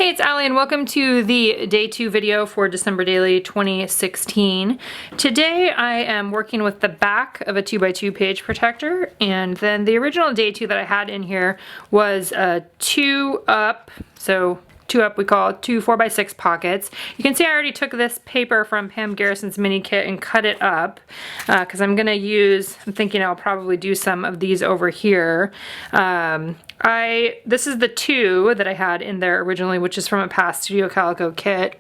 Hey, it's Allie and welcome to the day 2 video for December Daily 2016. Today I am working with the back of a 2x2 page protector, and then the original day 2 that I had in here was a 2 up, so 2 up we call it, 2 4x6 pockets. You can see I already took this paper from Pam Garrison's mini kit and cut it up because I'm thinking I'll probably do some of these over here. This is the 2 that I had in there originally, which is from a past Studio Calico kit.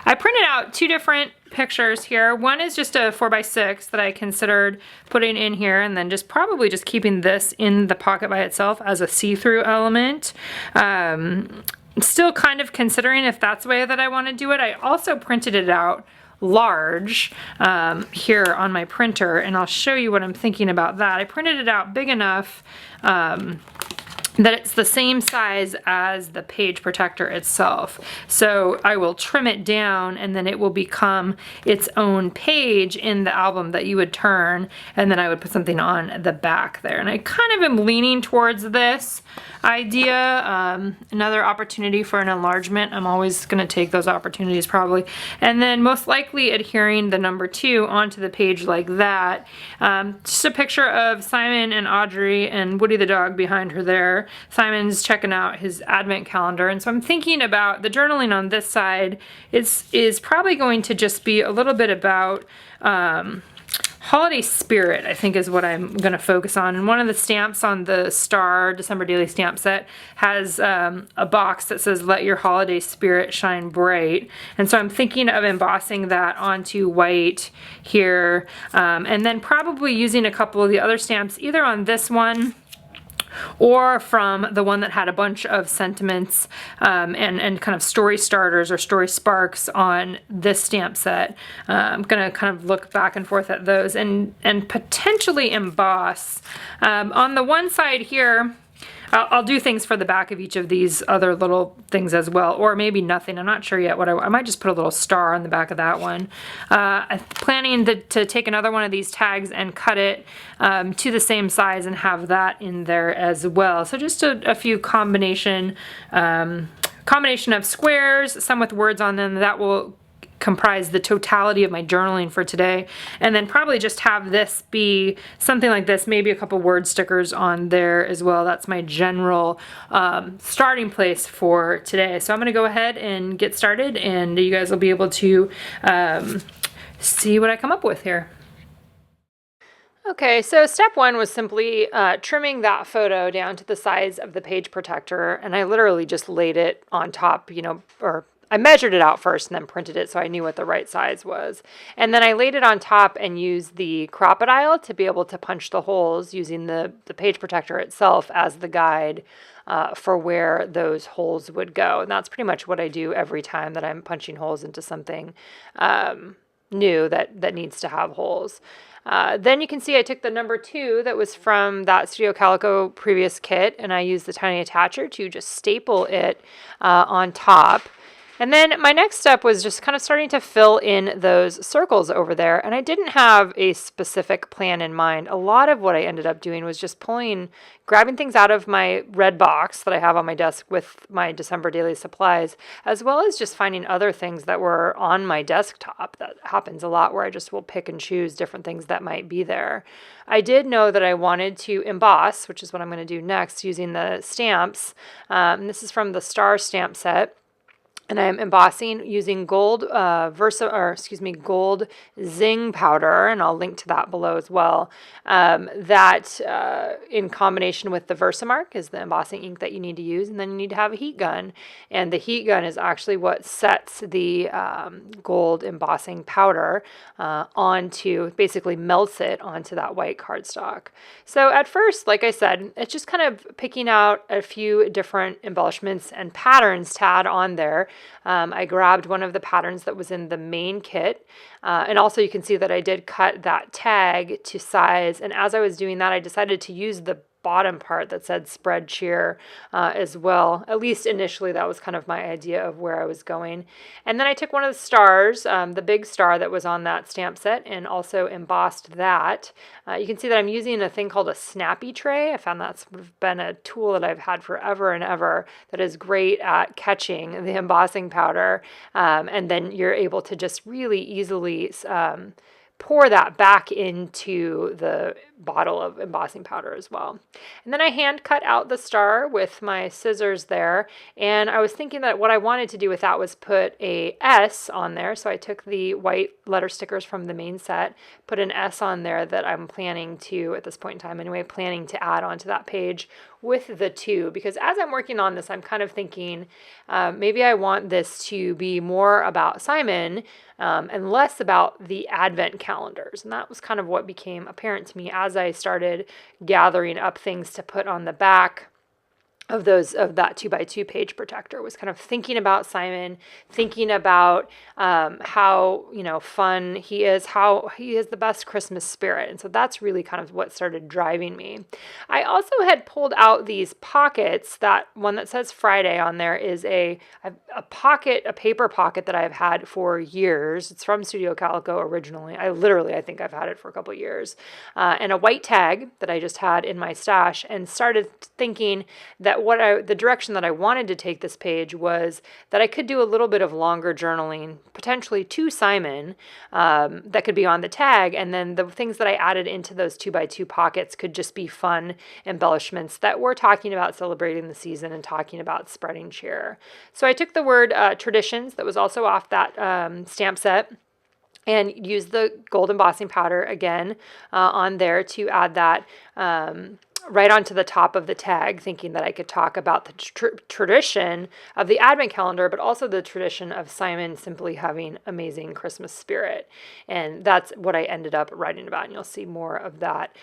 I printed out 2 different pictures here. One is just a 4x6 that I considered putting in here, and then probably just keeping this in the pocket by itself as a see-through element. I'm still kind of considering if that's the way that I want to do it. I also printed it out large here on my printer, and I'll show you what I'm thinking about that. I printed it out big enough that it's the same size as the page protector itself. So I will trim it down and then it will become its own page in the album that you would turn, and then I would put something on the back there. And I kind of am leaning towards this idea. Another opportunity for an enlargement. I'm always going to take those opportunities probably. And then most likely adhering the number 2 onto the page like that. Just a picture of Simon and Audrey and Woody the dog behind her there. Simon's checking out his advent calendar, and so I'm thinking about the journaling on this side is probably going to just be a little bit about holiday spirit, I think, is what I'm going to focus on. And one of the stamps on the Star December Daily stamp set has a box that says, "Let your holiday spirit shine bright." And so I'm thinking of embossing that onto white here, and then probably using a couple of the other stamps either on this one or from the one that had a bunch of sentiments and kind of story starters or story sparks on this stamp set. I'm going to kind of look back and forth at those and potentially emboss. On the one side here, I'll do things for the back of each of these other little things as well, or maybe nothing. I'm not sure yet what I might just put a little star on the back of that one. I'm planning to take another one of these tags and cut it to the same size and have that in there as well. So just a few combination of squares, some with words on them, that will comprise the totality of my journaling for today, and then probably just have this be something like this, maybe a couple word stickers on there as well. That's my general starting place for today. So I'm going to go ahead and get started, and you guys will be able to see what I come up with here. Okay, so step 1 was simply trimming that photo down to the size of the page protector, and I literally just laid it on top, or I measured it out first and then printed it so I knew what the right size was. And then I laid it on top and used the Crop-A-Dile to be able to punch the holes using the page protector itself as the guide for where those holes would go. And that's pretty much what I do every time that I'm punching holes into something new that needs to have holes. Then you can see I took the number 2 that was from that Studio Calico previous kit, and I used the tiny attacher to just staple it on top. And then my next step was just kind of starting to fill in those circles over there, and I didn't have a specific plan in mind. A lot of what I ended up doing was just grabbing things out of my red box that I have on my desk with my December daily supplies, as well as just finding other things that were on my desktop. That happens a lot, where I just will pick and choose different things that might be there. I did know that I wanted to emboss, which is what I'm going to do next, using the stamps. This is from the Star stamp set. And I'm embossing using gold gold zing powder, and I'll link to that below as well. That in combination with the Versamark is the embossing ink that you need to use, and then you need to have a heat gun. And the heat gun is actually what sets the gold embossing powder basically melts it onto that white cardstock. So at first, like I said, it's just kind of picking out a few different embellishments and patterns to add on there. I grabbed one of the patterns that was in the main kit, and also you can see that I did cut that tag to size, and as I was doing that I decided to use the bottom part that said spread cheer as well. At least initially, that was kind of my idea of where I was going. And then I took one of the stars, the big star that was on that stamp set, and also embossed that. You can see that I'm using a thing called a snappy tray. I found that's been a tool that I've had forever and ever that is great at catching the embossing powder. And then you're able to just really easily pour that back into the bottle of embossing powder as well. And then I hand cut out the star with my scissors there. And I was thinking that what I wanted to do with that was put a S on there. So I took the white letter stickers from the main set, put an S on there that I'm planning to, at this point in time anyway, planning to add onto that page with the 2, because as I'm working on this, I'm kind of thinking maybe I want this to be more about Simon and less about the Advent calendars. And that was kind of what became apparent to me as I started gathering up things to put on the back of that 2x2 page protector. Was kind of thinking about Simon, thinking about how fun he is, how he is the best Christmas spirit, and so that's really kind of what started driving me. I also had pulled out these pockets. That one that says Friday on there is a paper pocket that I've had for years. It's from Studio Calico originally. I think I've had it for a couple of years, and a white tag that I just had in my stash, and started thinking that the direction that I wanted to take this page was that I could do a little bit of longer journaling, potentially to Simon, that could be on the tag, and then the things that I added into those 2x2 pockets could just be fun embellishments that were talking about celebrating the season and talking about spreading cheer. So I took the word traditions that was also off that stamp set, and used the gold embossing powder again on there to add that right onto the top of the tag, thinking that I could talk about the tradition of the Advent calendar, but also the tradition of Simon simply having amazing Christmas spirit. And that's what I ended up writing about, and you'll see more of that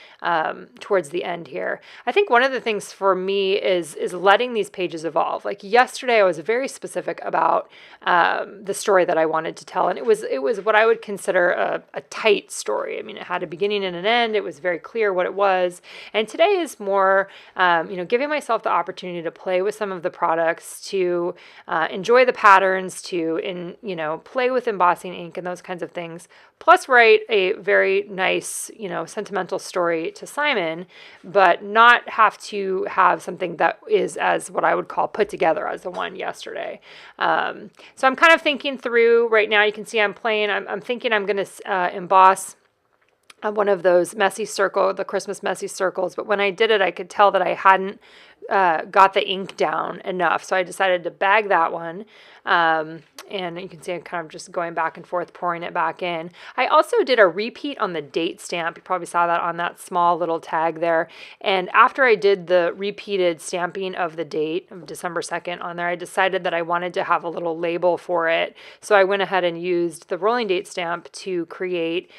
towards the end here. I think one of the things for me is letting these pages evolve. Like yesterday, I was very specific about the story that I wanted to tell, and it was what I would consider a tight story. I mean, it had a beginning and an end. It was very clear what it was. And today is more, giving myself the opportunity to play with some of the products, to enjoy the patterns, to play with embossing ink and those kinds of things. Plus, write a very nice, sentimental story to Simon, but not have to have something that is as what I would call put together as the one yesterday. So I'm kind of thinking through right now. You can see I'm thinking I'm going to emboss one of those the Christmas messy circles. But when I did it, I could tell that I hadn't got the ink down enough. So I decided to bag that one. And you can see I'm kind of just going back and forth, pouring it back in. I also did a repeat on the date stamp. You probably saw that on that small little tag there. And after I did the repeated stamping of the date of December 2nd on there, I decided that I wanted to have a little label for it. So I went ahead and used the rolling date stamp to create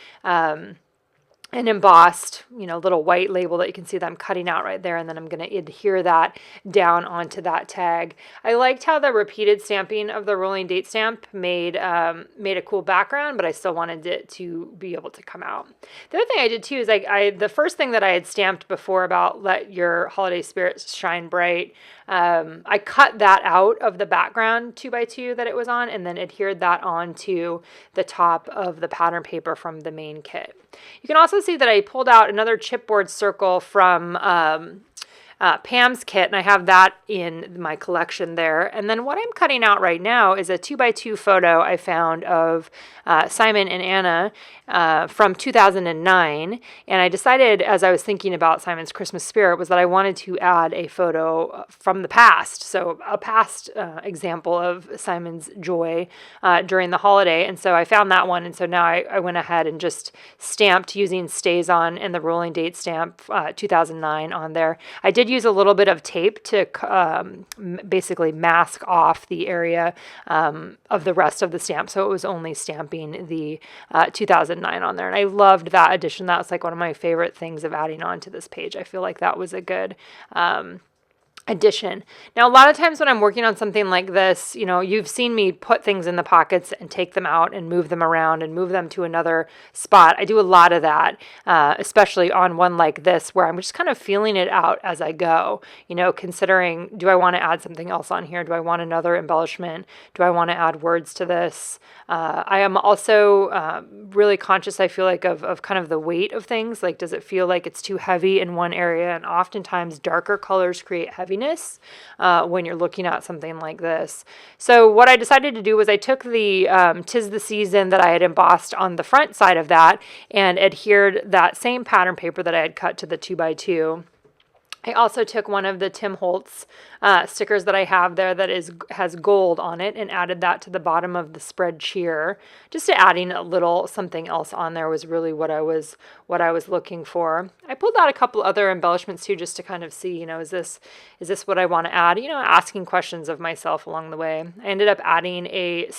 an embossed, little white label that you can see that I'm cutting out right there, and then I'm going to adhere that down onto that tag. I liked how the repeated stamping of the rolling date stamp made a cool background, but I still wanted it to be able to come out. The other thing I did too is the first thing that I had stamped before about let your holiday spirits shine bright, I cut that out of the background 2x2 that it was on, and then adhered that onto the top of the pattern paper from the main kit. You can also see that I pulled out another chipboard circle from Pam's kit, and I have that in my collection there. And then what I'm cutting out right now is a 2x2 photo I found of Simon and Anna from 2009. And I decided, as I was thinking about Simon's Christmas spirit, was that I wanted to add a photo from the past. So a past example of Simon's joy during the holiday. And so I found that one. And so now I went ahead and just stamped using Stays On and the rolling date stamp 2009 on there. I did use a little bit of tape to basically mask off the area of the rest of the stamp. So it was only stamping the 2009 on there. And I loved that addition. That was like one of my favorite things of adding on to this page. I feel like that was a good addition. Now, a lot of times when I'm working on something like this, you've seen me put things in the pockets and take them out and move them around and move them to another spot. I do a lot of that, especially on one like this where I'm just kind of feeling it out as I go, considering, do I want to add something else on here? Do I want another embellishment? Do I want to add words to this? I am also really conscious, I feel like, of kind of the weight of things. Like, does it feel like it's too heavy in one area? And oftentimes darker colors create heaviness when you're looking at something like this. So what I decided to do was I took the 'Tis the Season that I had embossed on the front side of that and adhered that same pattern paper that I had cut to the 2x2. I also took one of the Tim Holtz stickers that I have there that has gold on it and added that to the bottom of the spread cheer. Just adding a little something else on there was really what I was looking for. I pulled out a couple other embellishments too, just to kind of see, is this what I want to add? Asking questions of myself along the way. I ended up adding a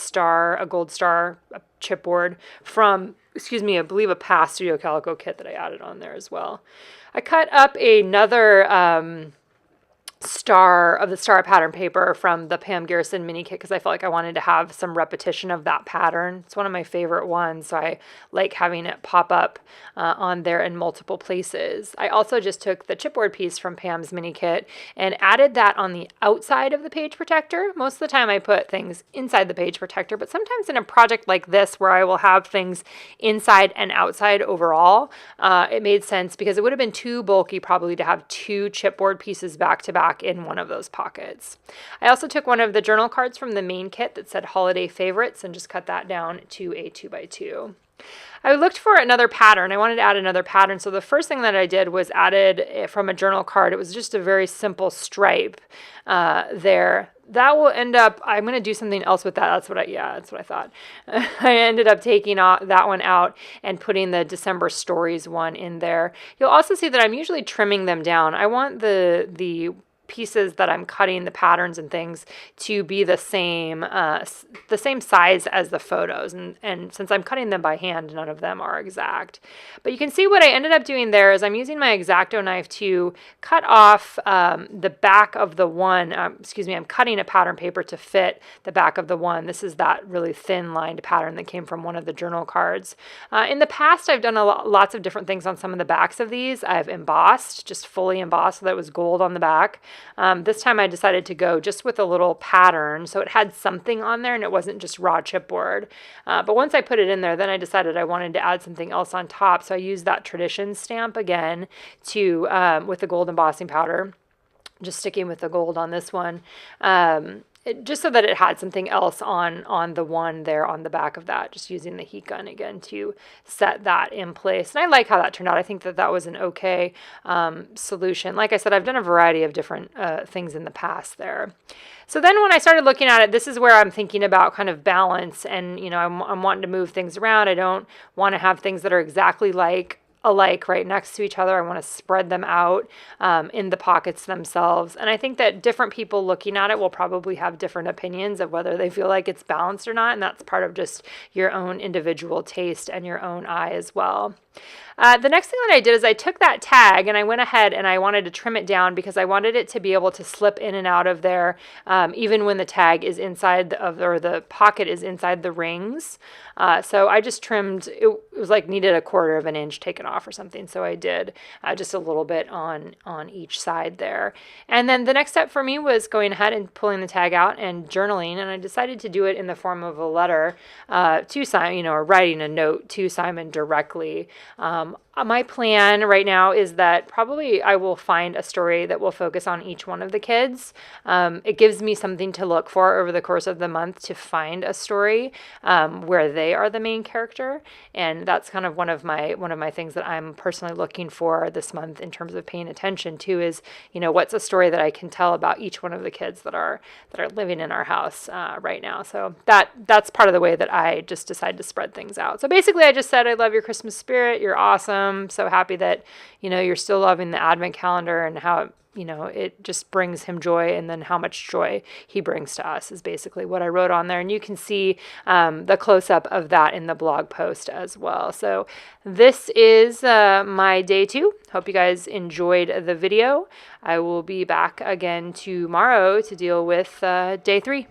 gold star chipboard from, I believe a past Studio Calico kit that I added on there as well. I cut up another star pattern paper from the Pam Garrison mini kit because I felt like I wanted to have some repetition of that pattern. It's one of my favorite ones, so I like having it pop up on there in multiple places. I also just took the chipboard piece from Pam's mini kit and added that on the outside of the page protector. Most of the time I put things inside the page protector, but sometimes in a project like this where I will have things inside and outside overall, it made sense because it would have been too bulky probably to have two chipboard pieces back to back in one of those pockets. I also took one of the journal cards from the main kit that said holiday favorites and just cut that down to a 2x2. I looked for another pattern. I wanted to add another pattern. So the first thing that I did was added from a journal card. It was just a very simple stripe there. That will end up, I'm going to do something else with that. That's what I thought. I ended up taking that one out and putting the December Stories one in there. You'll also see that I'm usually trimming them down. I want the pieces that I'm cutting, the patterns and things, to be the same size as the photos. And since I'm cutting them by hand, none of them are exact. But you can see what I ended up doing there is I'm using my X-Acto knife to cut off the back of the one, I'm cutting a pattern paper to fit the back of the one. This is that really thin lined pattern that came from one of the journal cards. In the past, I've done lots of different things on some of the backs of these. I've embossed, just fully embossed, so that it was gold on the back. This time I decided to go just with a little pattern, so it had something on there and it wasn't just raw chipboard. But once I put it in there, then I decided I wanted to add something else on top, so I used that Tradition stamp again with the gold embossing powder, just sticking with the gold on this one. Just so that it had something else on the one there on the back of that, just using the heat gun again to set that in place. And I like how that turned out. I think that was an okay solution. Like I said, I've done a variety of different things in the past there. So then when I started looking at it, this is where I'm thinking about kind of balance, and I'm wanting to move things around. I don't want to have things that are exactly alike right next to each other. I want to spread them out in the pockets themselves. And I think that different people looking at it will probably have different opinions of whether they feel like it's balanced or not. And that's part of just your own individual taste and your own eye as well. The next thing that I did is I took that tag and I went ahead and I wanted to trim it down because I wanted it to be able to slip in and out of there even when the tag is inside or the pocket is inside the rings. So I just trimmed, it was like needed a 1/4 of an inch taken off or something. So I did just a little bit on each side there. And then the next step for me was going ahead and pulling the tag out and journaling. And I decided to do it in the form of a letter to Simon, or writing a note to Simon directly. My plan right now is that probably I will find a story that will focus on each one of the kids. It gives me something to look for over the course of the month to find a story where they are the main character, and that's kind of one of my things that I'm personally looking for this month in terms of paying attention to is, what's a story that I can tell about each one of the kids that are living in our house right now. So that's part of the way that I just decided to spread things out. So basically, I just said, I love your Christmas spirit. You're awesome. awesome. So happy that, you know, you're still loving the Advent calendar and how, you know, it just brings him joy, and then how much joy he brings to us is basically what I wrote on there. And you can see the close-up of that in the blog post as well. So this is my day 2. Hope you guys enjoyed the video. I will be back again tomorrow to deal with day 3.